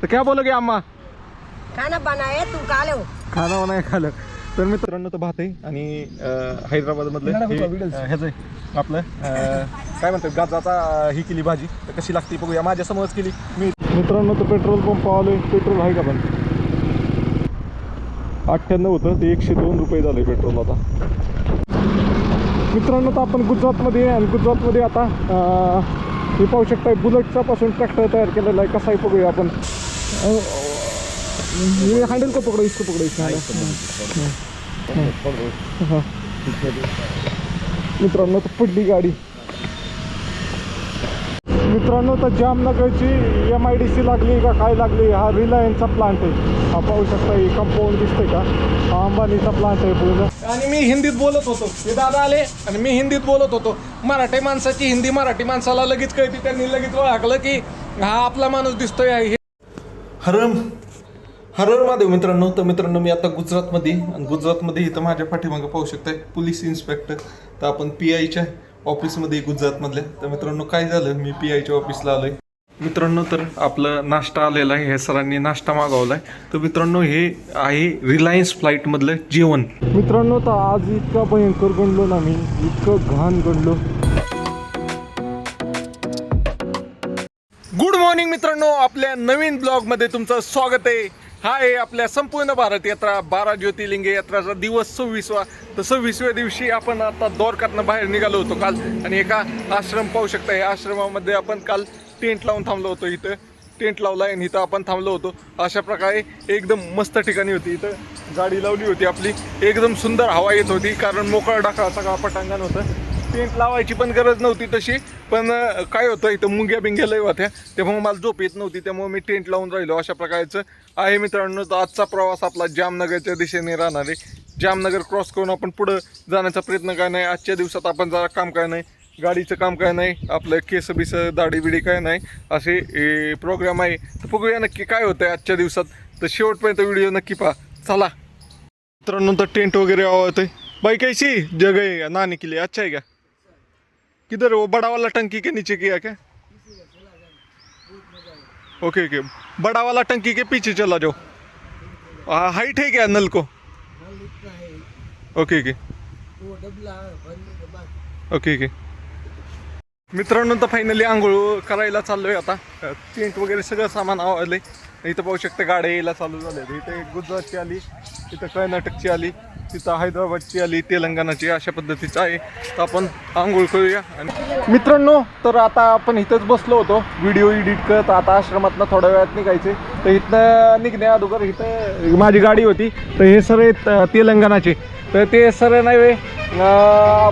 तो क्या बोलोगे अम्मा? खाना बनाए तू खा लो. खाना बनाय खालं. तर मित्रांनो तो भात आहे आणि हैदराबादमधलं ह्याचं आहे आपलं काय म्हणतात गाजराचा ही केली भाजी. तर कशी लागते बघूया. माझ्यासमोरच केली मी. मित्रांनो तो पेट्रोल पंप आलोय. पेट्रोल आहे का पण 98 होतं ते 102 रुपये झाले पेट्रोल आता. मित्रांनो तर आपण गुजरातमध्ये आहे आणि गुजरातमध्ये आता हे पाहू शकता बुलेटचा पासून ट्रॅक्टर तयार केलेला आहे. कसा आहे बघूया आपण. ये हैंडल को पकड़ो, इसको पकड़ो, मित्रांनो तर पडली गाडी. मित्रांनो तर जामनगरची MIDC लागली का काय लागली. हा रिलायन्सचा प्लांट आहे. हा पाहू शकता हे कंपाऊंड दिसतंय का. हा अंबानीचा प्लांट आहे पूर्ण. आणि मी हिंदीत बोलत होतो. हे दादा आले आणि मी हिंदीत बोलत होतो. मराठी माणसाची हिंदी मराठी माणसाला लगेच कळते. त्यांनी लगेच ओळखलं की हा आपला माणूस दिसतोय. हर महादेव मित्रांनो. तर मित्रांनो मी आता गुजरातमध्ये आणि गुजरातमध्ये इथं माझ्या पाठीमागं पाहू शकताय पोलीस इन्स्पेक्टर. तर आपण PIच्या ऑफिसमध्ये गुजरातमधल्या. तर मित्रांनो काय झालं मी PIच्या ऑफिसला आलोय. मित्रांनो तर आपलं नाश्ता आलेला आहे. हे सरांनी नाश्ता मागवला आहे. तर मित्रांनो हे आहे रिलायन्स फ्लाईटमधलं जेवण. मित्रांनो तर आज इतका भयंकर गणलो ना मी. इतकं घाण गणलो. गुड मॉर्निंग मित्रांनो. आपल्या नवीन ब्लॉगमध्ये तुमचं स्वागत आहे. हा आहे आपल्या संपूर्ण भारत यात्रा 12 ज्योतिर्लिंग यात्राचा दिवस 26वा. तर 26व्या दिवशी आपण आता द्वारकातनं बाहेर निघालो होतो काल. आणि एका आश्रम पाहू शकता. या आश्रमामध्ये आपण काल टेंट लावून थांबलो होतो. इथं टेंट लावला आणि इथं आपण थांबलो होतो. अशा प्रकारे एकदम मस्त ठिकाणी होती. इथं गाडी लावली होती आपली. एकदम सुंदर हवा येत होती कारण मोकळा ढाकळा सगळा पटांगण होतं. टेंट लावायची पण गरज नव्हती तशी. पण काय होतं इथं मुंग्या बिंग्या लय होत्या. त्यामुळे मला झोप येत नव्हती. त्यामुळे मी टेंट लावून राहिलो. अशा प्रकारचं आहे मित्रांनो. तर आजचा प्रवास आपला जामनगरच्या दिशेने राहणार आहे. जामनगर क्रॉस करून आपण पुढं जाण्याचा प्रयत्न काय नाही. आजच्या दिवसात आपण जरा काम काय नाही. गाडीचं काम काय नाही. आपलं केस बिस दाढी बिडी काय नाही. असे प्रोग्राम आहे. तर बघूया नक्की काय होतं आहे आजच्या दिवसात. तर शेवटपर्यंत व्हिडिओ नक्की पहा. चला मित्रांनो तर टेंट वगैरे आवडतंय. बाई कैसी जगह है नहाने के लिए? अच्छा है क्या? किधर वो बड़ा वाला टंकी के नीचे किया क्या? Okay okay. बड़ा वाला टंकी के पीछे चला जाओ. हाइट है क्या नल को? Okay okay okay okay. मित्रांनो तर फायनली आंघोळ करायला चाललोय आता. टेंट वगैरे सगळं सामान आवडलंय. इथं पाहू शकता गाड्या यायला चालू झाल्या. इथे गुजरातची आली, इथं कर्नाटकची आली, तिथं हैदराबादची आली, तेलंगणाची. अशा पद्धतीचं आहे. तर आपण आंघोळ करूया. आणि मित्रांनो तर आता आपण इथंच बसलो होतो व्हिडिओ एडिट करत. आता आश्रमातनं थोड्या वेळात निघायचे. तर इथनं निघण्या अगोदर इथं माझी गाडी होती. तर हे सर आहेत तेलंगणाचे. तर ते सर नाही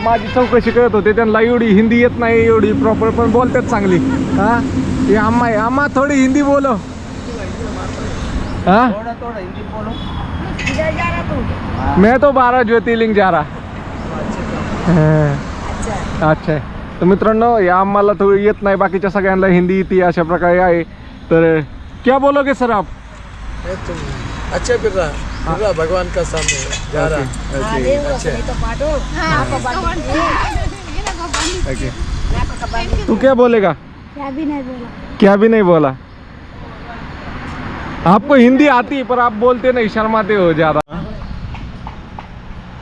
माझी चौकशी करत होते. त्यांना एवढी हिंदी येत नाही एवढी प्रॉपर, पण बोलतात चांगली. हां ये अम्मा आहे. अम्मा थोडी हिंदी बोलो. हाँ थोड़ा हिंदी बोलो. किधर जा रहा तू? मैं तो 12 ज्योतिर्लिंग जा रहा. अच्छा आहे. तर मित्रांनो या आम्हाला थोडी येत नाही. बाकीच्या सगळ्यांना हिंदी येते. अशा प्रकारे आहे. तर क्या बोलोगे सर आप? अच्छा फिर रहा भगवान का सामने जा रहा. तू क्या बोलेगा? क्या भी नहीं बोला. क्या भी नहीं बोला. आपको हिंदी आती पर आप बोलते नहीं, शर्माते हो ज्यादा.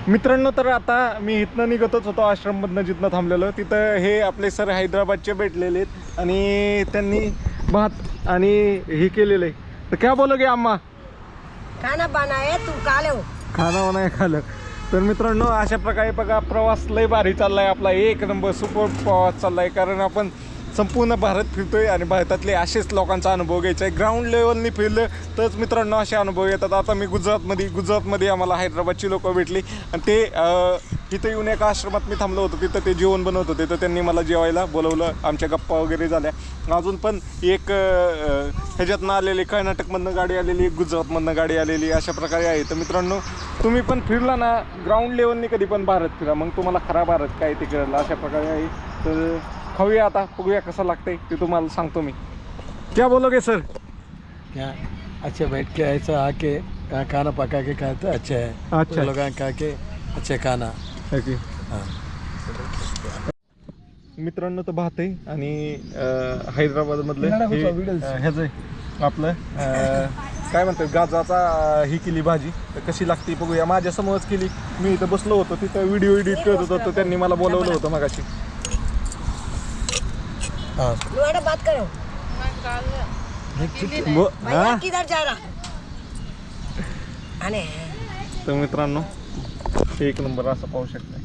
मित्रांनो तर आता मी इथनं निघतच होतो आश्रममधनं जिथनं थांबलेलं. तिथं हे आपले सर हैदराबादचे भेटलेले आहेत आणि त्यांनी भात आणि हे केलेलं आहे. तर क्या बोलोगे अम्मा? खाना बनाए तू खा लो. खाना बनाय खालं. तर मित्रांनो अशा प्रकारे बघा प्रवास लय भारी चाललाय आपला. एक नंबर सुपर प्रवास चाललाय. कारण आपण संपूर्ण भारत फिरतोय आणि भारतातले असेच लोकांचा अनुभव घ्यायचा आहे. ग्राउंड लेवलनी फिरलं तरच मित्रांनो असे अनुभव येतात. आता मी गुजरातमध्ये आम्हाला हैदराबादची लोक भेटली आणि ते तिथं येऊन एका आश्रमात मी थांबलो होतो. तिथं ते जेवण बनवत होते. तर त्यांनी मला जेवायला बोलवलं. आमच्या गप्पा वगैरे झाल्या. अजून पण एक ह्याच्यातनं आलेली कर्नाटकमधनं गाडी आलेली, गुजरातमधनं गाडी आलेली. अशा प्रकारे आहे. तर मित्रांनो तुम्ही पण फिरला ना ग्राउंड लेवलनी कधी पण भारत फिरा, मग तुम्हाला खरा भारत काय ते कळलं. अशा प्रकारे आहे. तर खाऊया आता, बघूया कसं लागतंय ते तुम्हाला सांगतो मी. क्या बोलोगे सर? क्या अच्छा बैठ के ऐसा आके खाना पका के खाते अच्छा है. अच्छा लोग खा के अच्छा खाना. ओके. मित्रांनो तर भात आहे आणि हैदराबादमधलं ह्याचं आहे आपलं काय म्हणतात गाजराचा ही केली भाजी. तर कशी लागते बघूया. माझ्यासमोरच केली. मी इथं बसलो होतो तिथं व्हिडिओ एडिट करत होतो तर त्यांनी मला बोलवलं होतं मगाशी. बात करो भैया किधर जा रहा आने तर मित्रांनो एक नंबर असं पाहू शकता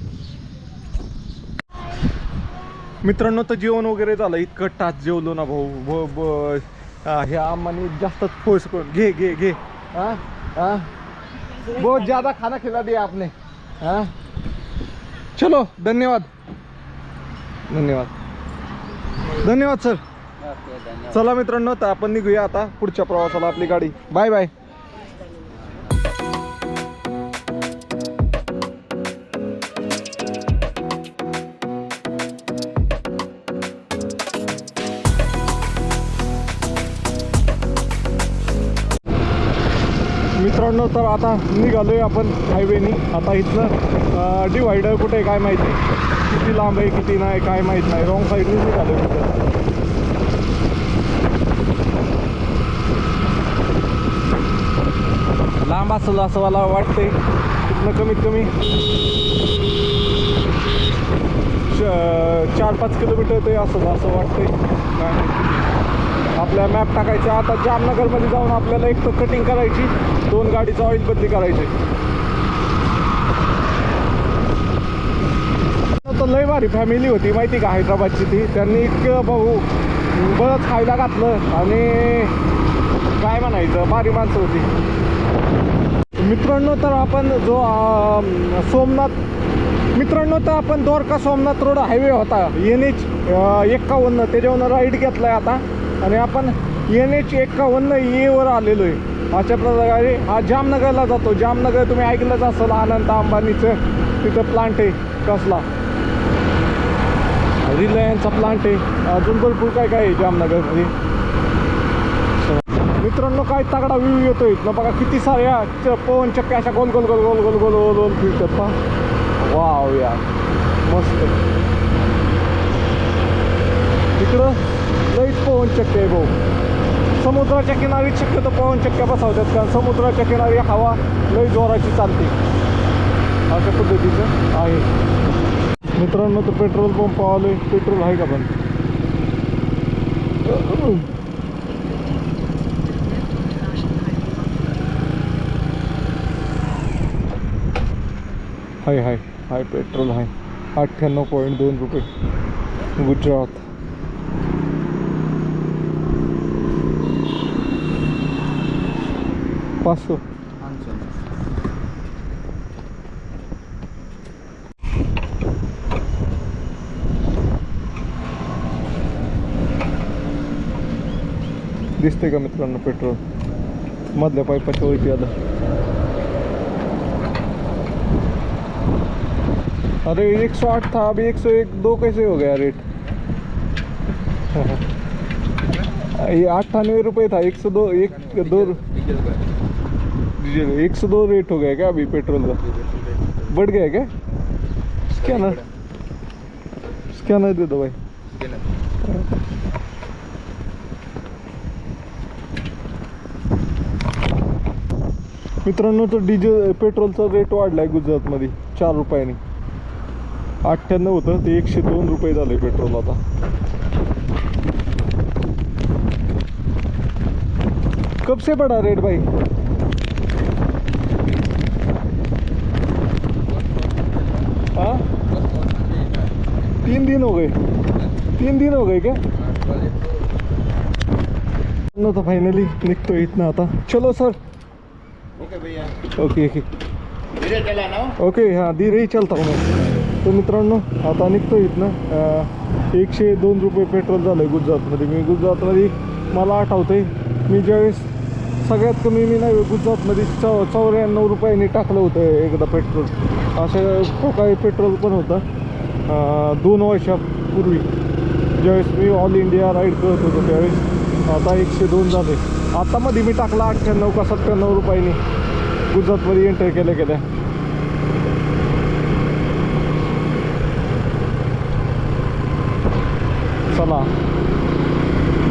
मित्रांनो. तर जेवण वगैरे झालं. इतकं टाच जेवलो ना भाऊ. ह्या आम्हाने जास्तच फोर्स करून घे घे घे. हाँ हाँ बहुत ज़्यादा खाना खिला दिया आपने. हाँ चलो धन्यवाद धन्यवाद धन्यवाद सर. चला मित्रांनो तर आपण निघूया आता पुढच्या प्रवासाला. आपली गाडी बाय बाय. मित्रांनो तर आता निघालोय आपण हायवेनी. आता इथलं डिवायडर कुठे आहे काय माहिती. किती लांब आहे किती नाही काय माहीत नाही. रॉंग साईडनी निघालोय तिथं. लांब असेल असं मला वाटतंय. तिथनं कमीत कमी 4-5 किलोमीटर ते असं वाटतंय. काय माहिती. आपल्या मॅप टाकायचा. आता जामनगरमध्ये जाऊन आपल्याला एक तर कटिंग करायची, 2 गाडीचं ऑइल बदली करायची. तर लय भारी फॅमिली होती माहिती का हैदराबादची ती. त्यांनी इतकं भाऊ बरंच खायला घातलं आणि काय म्हणायचं भारी माणसं होती. मित्रांनो तर आपण जो मित्रांनो तर आपण द्वारका सोमनाथ रोड हायवे होता NH 51 त्याच्यावरून राईट घेतलाय आता आणि आपण NH 51 E वर आलेलो आहे. अशा प्रकारे हा जामनगरला जातो. जामनगर तुम्ही ऐकलंच असेल अनंत अंबानीचं तिथं प्लांट आहे कसला रिलायन्सचा प्लांट आहे. अजून भरपूर काय काय आहे जामनगरमध्ये. मित्रांनो काय तगडा व्ह्यू येतोय ना बघा. किती साऱ्या पवन चक्क्या अशा गोल गोल गोल गोल गोल गोल गोल गोल फिरतात पहा. वाव यार मस्त. तिकडं लईच पवन चक्क्या आहे भाऊ. समुद्राच्या किनारी शक्यतो पवन चक्क्या बसवतात कारण समुद्राच्या किनारी हवा लई जोराची चालते. अशा पद्धतीचं आहे. मित्रांनो तर पेट्रोल पंप आलोय. पेट्रोल आहे का पण हाय हाय हाय पेट्रोल आहे. 98.2 रुपये गुजरात. पाचशे दिसते का मित्रांनो. पेट्रोल मधल्या पाईपाच्या वरती आलं. अरे 108 था अभी 101 2 कैसे हो गया रेट. ये 98 रुपये था. 102 डीजल 102 रेट हो गया क्या अभी पेट्रोल का. बढ़ गया क्या. स्कैनर दे दो भाई. मित्रांनो तर डिझेल पेट्रोलचा रेट वाढलाय गुजरातमध्ये 4 रुपयांनी. 98 होतं ते 102 रुपये झाले पेट्रोल आता. कब से बढ़ा रेट भाई. हाँ 3 दिन हो गए. 3 दिन हो गए क्या. तो फायनली निघतो इथनं आता. चलो सर. ओके भैया. ओके धीरे चलाना. ओके हाँ धीरे ही चलता हूँ मैं. तो मित्रांनो आता निघतो इथनं. 102 रुपये पेट्रोल झालं आहे गुजरातमध्ये. मी गुजरातमध्ये मला आठवतंय मी ज्यावेळेस सगळ्यात कमी मी नाही गुजरातमध्ये 94 रुपयांनी टाकलं होतं एकदा पेट्रोल. असं काही पेट्रोल पण होतं 2 वर्षापूर्वी ज्यावेळेस मी ऑल इंडिया राईड करत होतो त्यावेळेस. आता 102 झाले. आता मध्ये मी टाकला 98 का 97 रुपयांनी गुजरातमध्ये एंटर केल्या. चला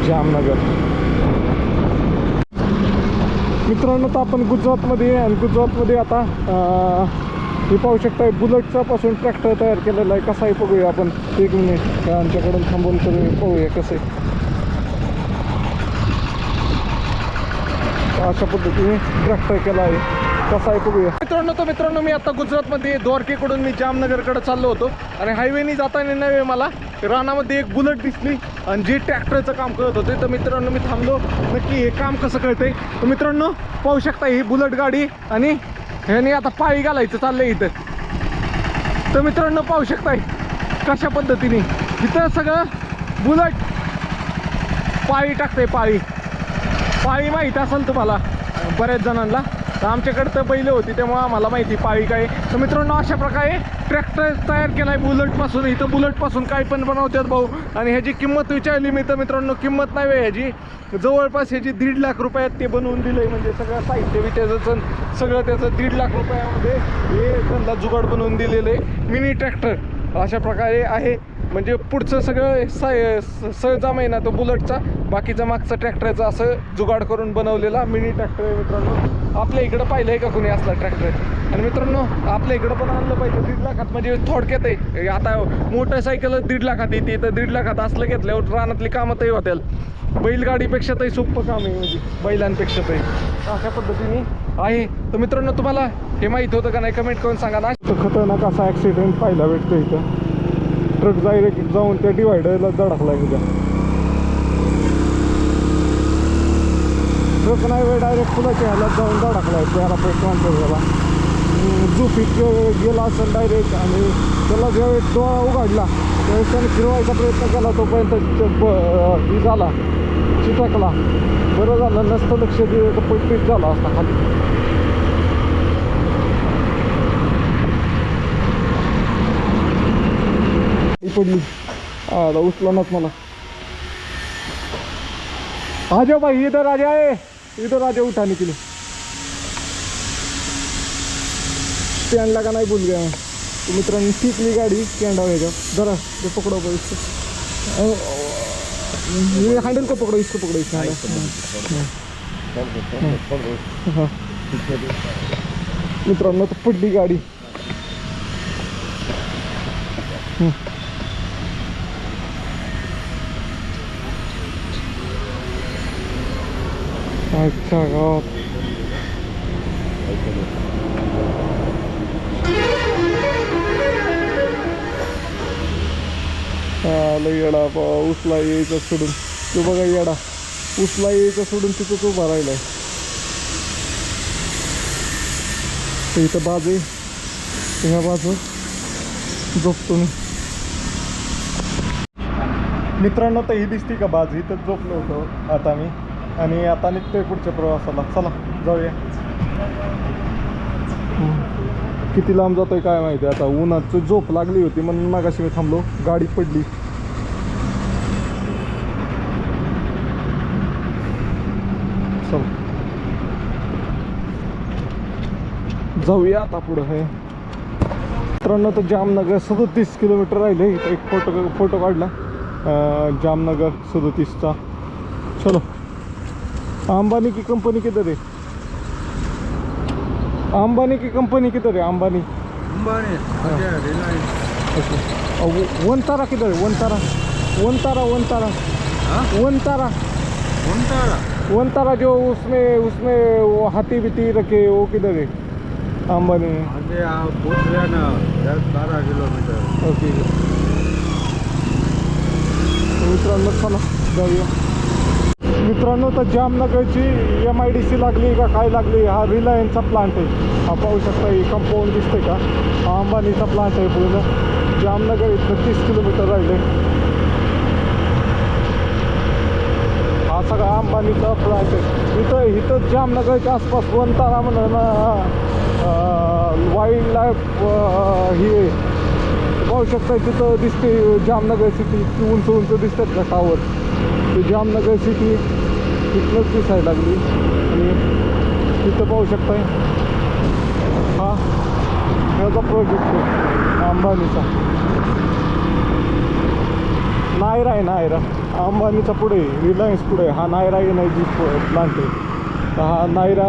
जामनगर. मित्रांनो तर आपण गुजरातमध्ये आहे आणि गुजरातमध्ये आता हे पाहू शकता बुलेटचा पासून ट्रॅक्टर तयार केलेला आहे. कसा आहे बघूया आपण. एक मिनिट आमच्याकडून थांबवून करून पाहूया कसं आहे. अशा पद्धतीने ट्रॅक्टर केला आहे. कसा आहे बघूया. मित्रांनो मी आता गुजरातमध्ये द्वारकेकडून मी जामनगरकडे चाललो होतो आणि हायवेनी जाताना नव्हे मला रानामध्ये एक बुलेट दिसली आणि जे ट्रॅक्टरचं काम करत होते. तर मित्रांनो मी थांबलो नक्की हे काम कसं कळतंय. तर मित्रांनो पाहू शकता ही बुलेट गाडी आणि ह्याने आता पाळी घालायचं चाललंय इथं. तर मित्रांनो पाहू शकताय कशा पद्धतीने इथं सगळं बुलेट पाळी टाकते. पाळी माहीत असेल तुम्हाला बऱ्याच जणांना. तर आमच्याकडे तर बैल होती त्यामुळे आम्हाला माहिती पाळी काय. तर मित्रांनो अशा प्रकारे ट्रॅक्टर तयार केला आहे बुलेटपासून. इथं बुलेटपासून काय पण बनवतात भाऊ. आणि ह्याची किंमत विचारली मी तर मित्रांनो किंमत नाही आहे ह्याची. जवळपास ह्याची 1.5 लाख रुपयात ते बनवून दिलं आहे. म्हणजे सगळं साहित्य वित्याचं सगळं त्याचं 1.5 लाख रुपयामध्ये हे त्यांना जुगाड बनवून दिलेलं आहे. मिनी ट्रॅक्टर अशा प्रकारे आहे. म्हणजे पुढचं सगळं सहजा महिना तो बुलेटचा बाकीचा मागचा ट्रॅक्टरचा असं जुगाड करून बनवलेला मिनी ट्रॅक्टर आहे. मित्रांनो आपल्या इकडं पाहिलं आहे का कोणी असला ट्रॅक्टर. आणि मित्रांनो आपल्या इकडं पण आणलं पाहिजे. 1.5 लाखात म्हणजे थोडक्यात आहे. आता मोटरसायकल 1.5 लाखात येते तर 1.5 लाखात असलं घेतल्यावर रानातली कामं तरी होतील. बैलगाडीपेक्षा तरी सोपं काम आहे म्हणजे बैलांपेक्षा तरी अशा पद्धतीने आहे. तर मित्रांनो तुम्हाला हे माहीत होतं का नाही कमेंट करून सांगा ना. खतरनाक असा ॲक्सिडेंट पाहायला भेटतो इथं. ट्रक डायरेक्ट जाऊन त्या डिवायडरला धडकला आहे. तुझ्या ट्रक नाही वेळ डायरेक्ट पुलाच्या ह्याला जाऊन धडकला आहे. त्याला पैसे त्याला झोपीत गेला असेल डायरेक्ट. आणि त्याला ज्यावेळेस डोळा उघडला त्यावेळेस त्याने फिरवायचा प्रयत्न केला तोपर्यंत ही झाला चिटकला. बरं झालं नसतं लक्ष दिलं तर पीठ झाला असता खाली. पडली आला उचलनाच मला. आ जाओ भाई इधर आ जाए उठाने के लिए. स्टँड लगा नाही भूल गया. तो मित्रांनी शिकली गाडी स्टँड आवेगा जरा तो पकड़ो भाई इसको. ये हैंडल को पकड़ो इसको मित्रांनो तर पडली गाडी. अच्छा गावात येडा उसला यायचा सोडून तो बघा येडा उसला यायचा सोडून तिथं तो उभा राहिलाय. इथं बाजू ह्या बाजू झोपतो मी. मित्रांनो तर ही दिसती का बाजू इथं झोपलो होतो आता मी. आणि आता निघतोय पुढच्या प्रवासाला. चला जाऊया. किती लांब जातोय काय माहिती. आता उन्हाचं झोप लागली होती म्हणून मागाशी मी थांबलो. गाडी पडली. चल जाऊया आता पुढं. हे मित्रांनो तर जामनगर 37 किलोमीटर राहिले. इथं एक फोटो काढला जामनगर 37चा. चलो अंबानी की कंपनी किधर है. अंबानी की कंपनी किधर है. अंबानी वनतारा किधर है. वनतारा जो उसमें वो हाथी बीती रखे वो किधर है. अंबानी 10-12 किलोमीटर. ओके मित्रांनो चला जाऊया. मित्रांनो तर जामनगरची MIDC लागली का काय लागली. हा रिलायन्सचा प्लांट आहे. हा पाहू शकता ही कंपाऊंड दिसते का. हा अंबानीचा प्लांट आहे पूर्ण. जामनगर इथं 30 किलोमीटर राहिले. हा सगळा अंबानीचा प्लांट आहे. इथं जामनगरच्या आसपास वनतारा म्हणून वाईल्ड लाईफ ही आहे. पाहू शकता तिथं दिसते जामनगर सिटी. उंच दिसतात का टावर. ते जामनगर सिटी तिथलंच दिसायला लागली. आणि तिथं पाहू शकताय हा ह्याचा प्रोजेक्ट आहे अंबानीचा. नायरा आहे. अंबानीचा पुढे रिलायन्स पुढे हा नायरा एनर्जी प्लांट आहे. हा नायरा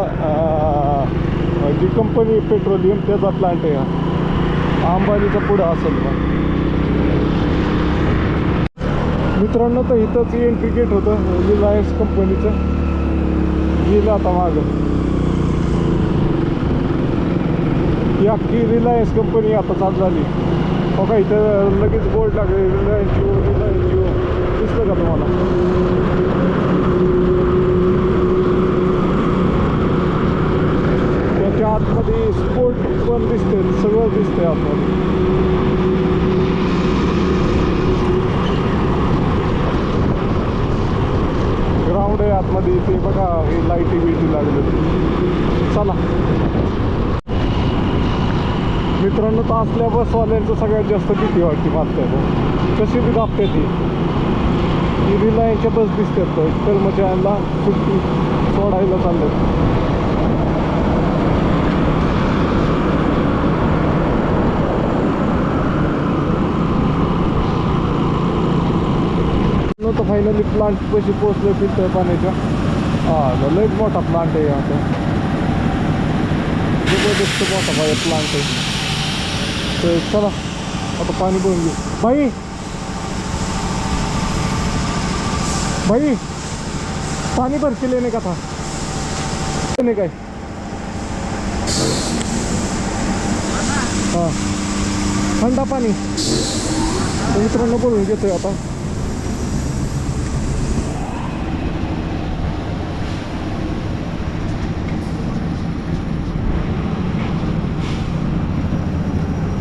जी कंपनी पेट्रोलियम त्याचा प्लांट आहे हा अंबानीचा पुढं असेल मग. मित्रांनो तर इथंच एंट्री गेट होतं रिलायन्स कंपनीचं. गेलं आता मागं ही अख्खी रिलायन्स कंपनी आता चालू झाली. बघा इथं लगेच बोर्ड लागले रिलायन्स जिओ रिलायन्स जिओ. दिसलं का तुम्हाला? त्याच्या आतमध्ये स्पोर्ट पण दिसते सगळं दिसतंय आतमध्ये. ग्राउंड आहे आतमध्ये ते बघा हे लाईटी बिटी लागले. चला मित्रांनो तर असल्या बसवाल्यांचं सगळ्यात जास्त भीती वाटते मागच्या कशी बी दाबते ती रिलायन्सच्या बस दिसतात कर्मचाऱ्यांना सुट्टी सोडायला चालल्यात. तर फायनली प्लांट कशी पोचले फिल्टर पाण्याच्या. हा लयच मोठा प्लांट आहे आता जबरदस्त मोठा प्लांट आहे. तर चला आता पाणी भरून घेऊ. भाई भाई पाणी भर के लेने का था लेने काय. हां थंडा पाणी. तर मित्रांनो भरून घेतोय आता.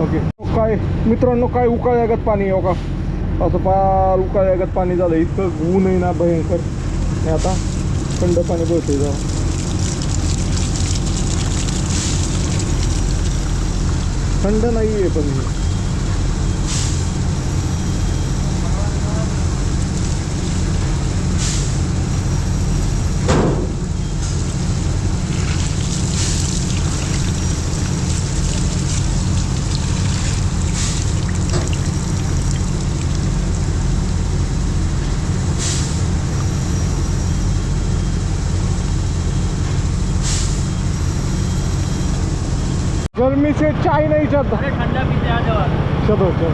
ओके काय मित्रांनो काय उकाळ्यागत पाणी आहे का असं फार उकाळ्यागत पाणी झालं. इतकं ऊन आहे ना भयंकर. आणि आता थंड पाणी भरतोय जाऊ. थंड नाही आहे पण हे. गर्मी से चाय नहीं चलता. ठंडा पीते आ जाओ. चलो चलो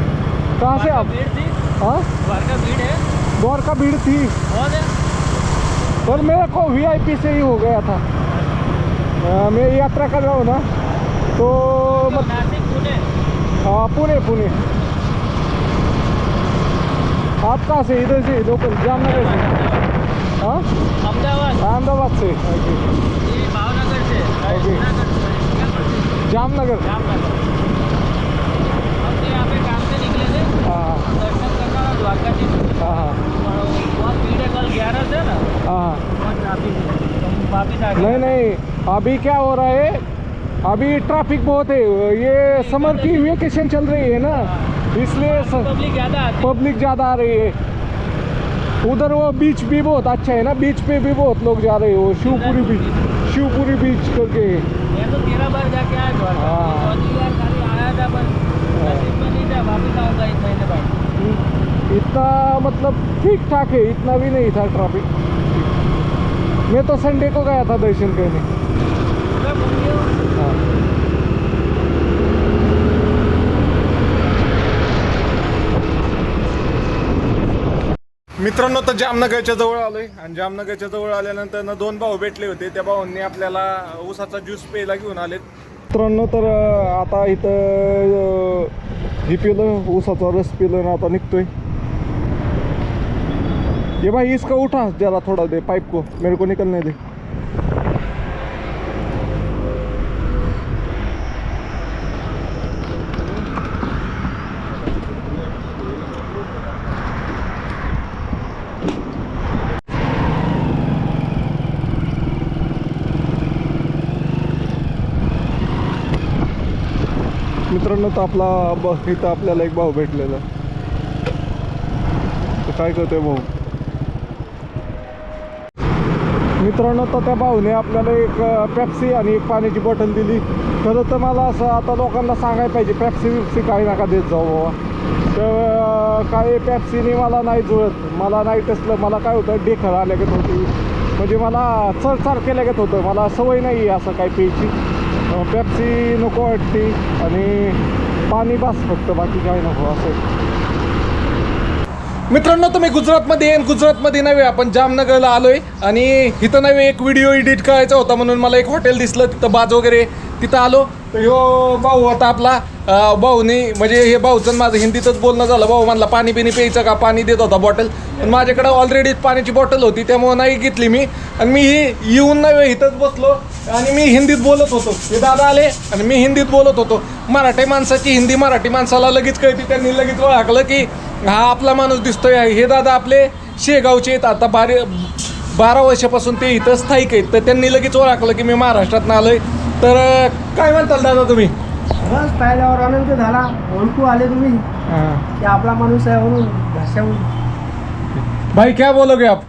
कहाँ से आप? भीड़ थी. हाँ द्वारका भीड़ है. द्वारका भीड़ थी बहुत है. पर मेरे को वीआईपी से ही हो गया था. मैं यात्रा कर रहा हूँ ना तो नासिक पुणे. हाँ पुणे पुणे. आप कहाँ से? इधर से लोकल जामनगर से. हाँ अहमदाबाद. अहमदाबाद से. ओके ये भावनगर से. ओके. जामनगर. जामनगर. हम तो यहाँ पे काम से निकले थे. हाँ दर्शन करना द्वारका जी. हाँ हाँ बहुत भीड़ है. कल 11 से ना हाँ. बहुत ट्रैफिक है. तो वापिस आ गए. नहीं नहीं अभी क्या हो रहा है अभी ट्रैफिक बहुत है. ये समर की वेकेशन चल रही है ना इसलिए पब्लिक ज़्यादा आती है. पब्लिक ज़्यादा आ रही है. उधर वो बीच भी बहुत अच्छा है ना. बीच पे भी बहुत लोग जा रहे हैं. वो शिवपुरी बीच करके. मैं तो 13 बार जाके आया द्वारका. हाँ. 4 बार खाली आया था पर नसीब में नहीं था. वापिस आऊँगा इस महीने बाद. इतना मतलब ठीक ठाक है. इतना भी नहीं था ट्रैफिक. मैं तो संडे को गया था दर्शन करने. पूरा घूम गया. हाँ. मित्रांनो तर जामनगरच्या जवळ आलोय आणि जामनगरच्या जवळ आल्यानंतर ना 2 भाऊ भेटले होते. त्या भावांनी आपल्याला ऊसाचा ज्यूस प्यायला घेऊन आलेत. मित्रांनो तर आता इथं हे पिलं ऊसाचा रस पिलं ना आता निघतोय. ये भाई इसका उठा जरा थोड़ा दे पाइप को मेरे को निकलने दे. मित्रांनो तर आपला इथं आपल्याला एक भाऊ भेटलेला. तर काय करतोय भाऊ? मित्रांनो तर त्या भाऊने आपल्याला एक पेप्सी आणि एक पाण्याची बॉटल दिली. खरं तर मला असं आता लोकांना सांगायला पाहिजे पेप्सी विप्सी काही नका देत जाऊ बाबा. तर काही पेप्सीने मला नाही जुळत. मला नाही तसलं. मला काय होतं डेखर आल्यागत होती. म्हणजे मला चढ केल्यागत होतं. मला सवय नाही असं काय प्यायची. पेप्सी नको वाटते आणि पाणी बस फक्त, बाकी काय नको असं. मित्रांनो तुम्ही गुजरातमध्ये येईन, गुजरातमध्ये नव्हे आपण जामनगरला आलोय आणि इथं नव्हे एक व्हिडिओ एडिट करायचा होता म्हणून मला एक हॉटेल दिसलं तिथं बाज वगैरे, तिथं आलो. तर ह्यो भाऊ होता आपला. भाऊनी म्हणजे हे भाऊचं माझं हिंदीतच बोलणं झालं. भाऊ म्हणला पाणी बिनी प्यायचं का, पाणी देत होता बॉटल. पण माझ्याकडे ऑलरेडी पाण्याची बॉटल होती त्यामुळे नाही घेतली मी. आणि मी येऊन नव्हे इथंच बसलो आणि मी हिंदीत बोलत होतो. हे दादा आले आणि मी हिंदीत बोलत होतो. मराठी माणसाची हिंदी मराठी माणसाला लगेच कळते. त्यांनी लगेच ओळखलं की हा आपला माणूस दिसतोय. हे दादा आपले शेगावचे आहेत. आता 12 वर्षापासून ते इथं स्थायिक आहेत. तर त्यांनी लगेच ओळखलं की मी महाराष्ट्रात आलोय. तर काय म्हणताल दादा तुम्ही? बस पाहिल्यावर आनंद झाला. ओळखू आले तुम्ही की आपला माणूस आहे म्हणून भाषाहून. भाई क्या बोलोगे आप?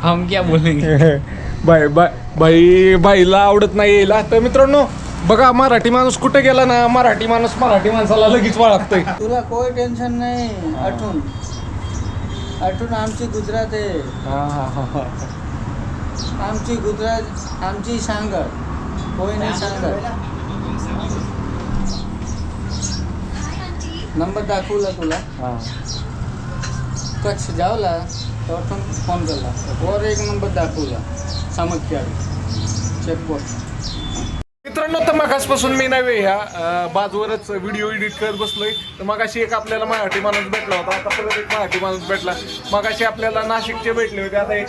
हम क्या बोलेंगे. बाईला आवडत नाही यायला. तर मित्रांनो बघा, मराठी माणूस कुठे गेला ना, मराठी माणूस मराठी माणसाला लगेच ओळखतोय. तुला कोई टेन्शन नाही. आठवून आमची गुजरात आहे. आमची गुजरात आमची सांगत कोई नाही सांगत. नंबर दाखवला तुला. कच्छ जावला तर फोन केला वर एक नंबर दाखवला सामख्या चेकपोस्ट. मित्रांनो तर मगासपासून मी नव्हे ह्या बाजूवरच व्हिडिओ एडिट करत बसलोय. तर मगाशी एक आपल्याला मराठी माणूस भेटला होता. आता परत एक मराठी माणूस भेटला. मगाशी आपल्याला नाशिकचे भेटले होते, आता हे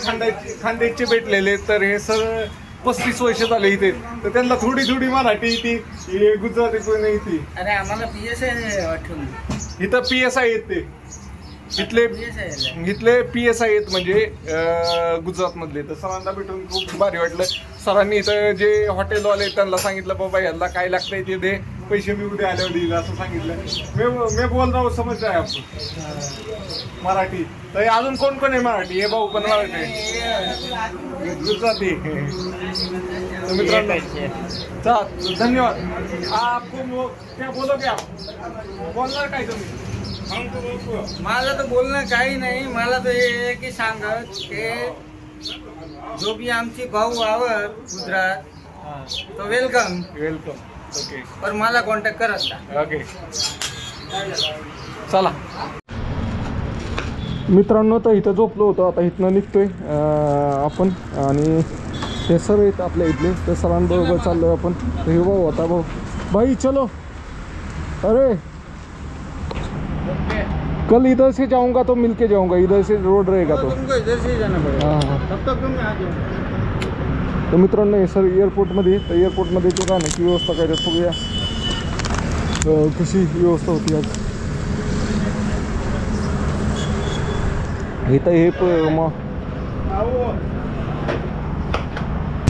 खानदेशचे भेटलेले. तर हे सर 35 वर्ष झाले इथे. तर त्यांना थोडी मराठी येते, गुजराती पण येते. अरे आम्हाला PSI आठवून. इथं PSI आहेत ते. इथले PSI आहेत म्हणजे गुजरातमधले. तर सरांना भेटून खूप भारी वाटलं. सरांनी इथं जे हॉटेलवाले त्यांना सांगितलं बाबा याला काय लागतंय ते दे, पैसे मी उद्या आल्यावर देईल असं सांगितलं. मी बोल रहा हूं, समज रहा है आपको मराठी. तर अजून कोण आहे मराठी? हे भाऊ पण मराठी आहे, गुजराती. तर मित्रांनो धन्यवाद. आपको क्या बोलोगे आप? बोलणार काय तुम्ही? मला तर बोलणं काही नाही. मला तर हे आहे की सांगत की जो भी आमची भाऊ आवत गुजरात तो वेलकम. ओके. पर मला कॉन्टॅक्ट करत. ओके चला मित्रांनो. तर इथं झोपलो होतो, आता इथनं निघतोय आपण. आणि हे सर आहेत आपल्या इथले. तर सरांबरोबर चाललोय आपण. तर हे भाऊ होता. भाई चलो. अरे कल इधर से जाऊंगा तो मिलके जाऊंगा. इधर से रोड रहेगा तो. तुमको इधर से ही जाना पड़ेगा. हाँ. तब तक तुम आ जाओ. तर मित्रांनो हे सर एअरपोर्टमध्ये. तर एअरपोर्टमध्ये ते राहण्याची व्यवस्था काय त्यात बघूया कशी व्यवस्था होती आज. इथं हे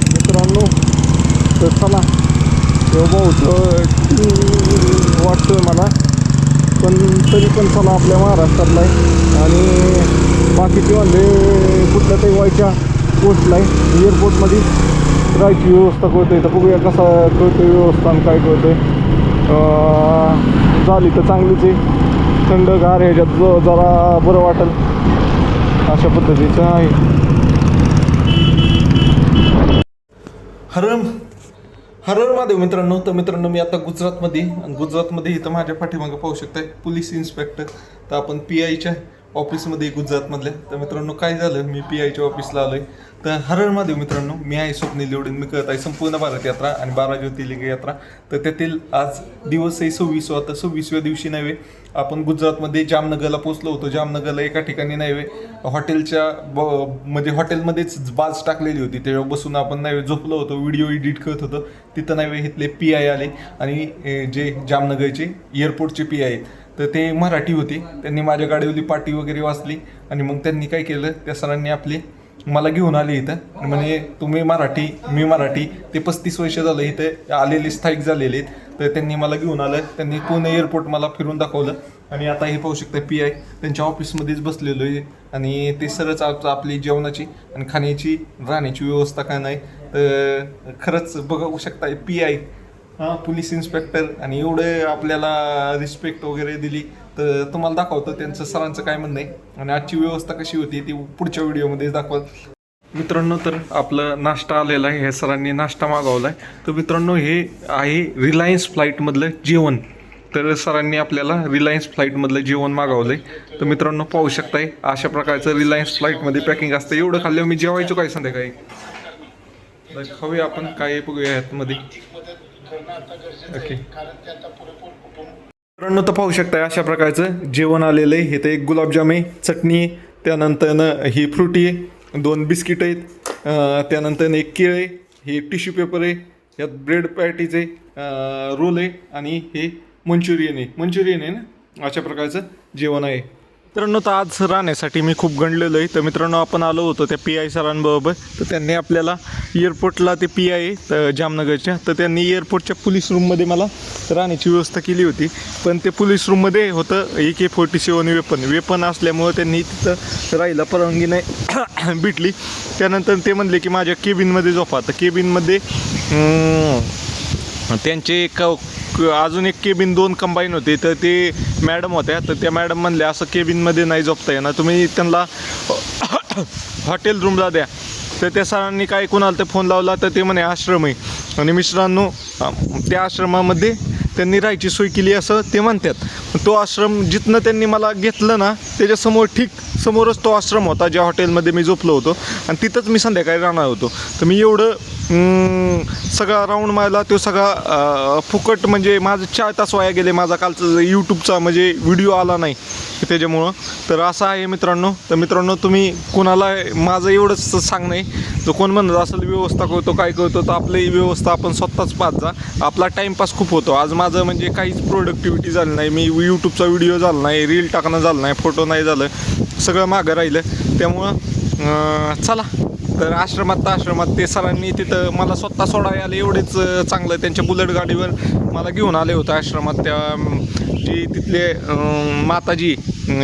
मित्रांनो तर चला. तेव्हा वाटतोय मला, पण तरी पण चला आपल्या महाराष्ट्रातला आहे. आणि बाकीचे म्हणजे कुठल्या तरी व्हायच्या पोस्टला आहे. एअरपोर्टमध्ये राहायची व्यवस्था कळते. तर बघूया कसं कळतं व्यवस्था आणि काय कळतं. झाली तर चांगलीच आहे. थंडगार ह्याच्यात जरा बरं वाटेल अशा पद्धतीचं आहे. हरर महादेव मित्रांनो. तर मित्रांनो मी आता गुजरातमध्ये, आणि गुजरातमध्ये इथं माझ्या पाठीमागं पाहू शकताय पोलीस इन्स्पेक्टर. तर आपण PIच्या ऑफिसमध्ये गुजरातमधल्या. तर मित्रांनो काय झालं, मी PIच्या ऑफिसला आलोय. तर हरर महादेव मित्रांनो, मी आहे स्वप्नील एवढे. मी करत आहे संपूर्ण भारत यात्रा आणि 12 ज्योतिर्लिंग यात्रा. तर त्यातील आज दिवस आहे 26वा. तर 26व्या दिवशी नव्हे आपण गुजरातमध्ये जामनगरला पोहोचलो होतो. जामनगरला एका ठिकाणी नव्हे हॉटेलच्या म्हणजे हॉटेलमध्येच बाज टाकलेली होती, त्याच्यावर बसून आपण नव्हे झोपलो होतो, व्हिडिओ एडिट करत होतो. तिथं नव्हे इथले PI आले आणि जे जामनगरचे एअरपोर्टचे PI आहेत तर ते मराठी होते. त्यांनी माझ्या गाडीवरली पाटी वगैरे वाचली आणि मग त्यांनी काय केलं, त्या सरांनी आपले मला घेऊन आले इथं. म्हणजे तुम्ही मराठी मी मराठी. ते 35 वर्ष झालं इथं आलेले स्थायिक झालेले आहेत. तर त्यांनी मला घेऊन आलं. त्यांनी पुणे एअरपोर्ट मला फिरून दाखवलं. आणि आता हे पाहू शकता PI त्यांच्या ऑफिसमध्येच बसलेलो आहे. आणि ते सरच आपली जेवणाची आणि खाण्याची राहण्याची व्यवस्था काय नाही. तर खरंच बघू शकता PI पोलीस इन्स्पेक्टर आणि एवढं आपल्याला रिस्पेक्ट वगैरे दिली. तर तुम्हाला दाखवतं त्यांचं सरांचं काय म्हणणं आहे आणि आजची व्यवस्था कशी होती ती पुढच्या व्हिडिओमध्ये दाखवत. मित्रांनो, तर आपलं नाश्ता आलेला आहे. ह्या सरांनी नाश्ता मागवला आहे. तर मित्रांनो, हे आहे रिलायन्स फ्लाईटमधलं जेवण. तर सरांनी आपल्याला रिलायन्स फ्लाईटमधलं जेवण मागवलं आहे. तर मित्रांनो, पाहू शकताय अशा प्रकारचं रिलायन्स फ्लाईटमध्ये पॅकिंग असतं. एवढं खाल्ल्यावर मी जेवायचो काय संध्याकाळी. तर खाऊया आपण, काय बघूया ह्यातमध्ये. ओके मित्रांनो, तर पाहू शकताय अशा प्रकारचं जेवण आलेलं आहे. हे तर एक गुलाबजाम आहे, चटणी आहे, त्यानंतर ही फ्रुटी आहे, 2 बिस्किट आहेत, त्यानंतर एक केळ आहे, हे टिश्यू पेपर आहे, यात ब्रेड पॅटीज आहे, रोल आहे आणि हे मंचुरियन आहे ना. अशा प्रकारचं जेवण आहे. मित्रांनो, तर आज राहण्यासाठी मी खूप गणलेलो आहे. तर मित्रांनो, आपण आलो होतो त्या PI सरांबरोबर. तर त्यांनी आपल्याला एअरपोर्टला, ते PI आहे तर जामनगरच्या, तर त्यांनी एअरपोर्टच्या पोलीस रूममध्ये मला राहण्याची व्यवस्था केली होती. पण ते पोलीस रूममध्ये होतं AK-47 वेपन असल्यामुळं त्यांनी तिथं राहायला परवानगी नाही भेटली. त्यानंतर ते म्हणले की माझ्या केबिनमध्ये झोपा. तर केबिनमध्ये त्यांचे अजून एक केबिन 2 कंबाईन होते. तर ते मॅडम होत्या. तर त्या मॅडम म्हणल्या असं केबिनमध्ये नाही झोपता येणार, तुम्ही त्यांना हॉटेल रूमला द्या. तर त्या सरांनी काय कुणाला तर फोन लावला. तर ते म्हणे आश्रम आहे. आणि मित्रांनो, त्या आश्रमामध्ये त्यांनी राहायची सोय केली असं ते म्हणतात. तो आश्रम जिथनं त्यांनी मला घेतलं ना, त्याच्यासमोर ठीक समोरच तो आश्रम होता ज्या हॉटेलमध्ये मी झोपलो होतो. आणि तिथंच मी संध्याकाळी राहणार होतो. तर मी एवढं सगळा राऊंड मारला. तो सगळा फुकट, म्हणजे माझं 4 तास वाया गेले. माझा कालचा यूट्यूबचा म्हणजे व्हिडिओ आला नाही त्याच्यामुळं. तर असं आहे मित्रांनो. तर मित्रांनो, तुम्ही कोणाला माझं एवढंच सांगणं आहे, जो कोण म्हणत असेल व्यवस्था करतो काय करतो, तर आपली व्यवस्था आपण स्वतःच पाहत जा. आपला टाईमपास खूप होतो. आज माझं म्हणजे काहीच प्रोडक्टिव्हिटी झाली नाही. मी यूट्यूबचा व्हिडिओ झाला नाही, रील टाकणं झालं नाही, फोटो नाही झालं, सगळं मागं राहिलं. त्यामुळं चला. तर आश्रमात ते सरांनी तिथं मला स्वतः सोडायला आले. एवढेच चांगलं, त्यांच्या बुलेट गाडीवर मला घेऊन आले होते आश्रमात. त्या जी तिथले माताजी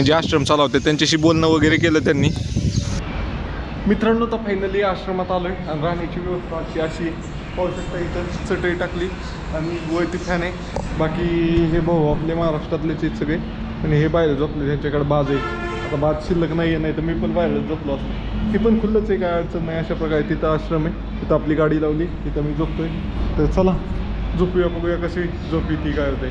जे आश्रम चालवते त्यांच्याशी बोलणं वगैरे केलं त्यांनी. मित्रांनो, तर फायनली आश्रमात आलो आहे. आणि राहण्याची व्यवस्था अशी पाहू शकता. इथं चटई टाकली आणि वरती फॅन आहे. बाकी हे भाऊ आपले महाराष्ट्रातलेच आहेत सगळे. आणि हे बाहेर झोपले, त्यांच्याकडे बाज आहे. आता बाज शिल्लक नाही आहे, तर मी पण बाहेर झोपलो असतो. ती पण खुल्लंच आहे, काय अडचण नाही. अशा प्रकारे तिथं आश्रम आहे. तिथं आपली गाडी लावली, तिथं मी झोपतोय. तर चला झोपूया, बघूया कशी झोप येते, काय होते.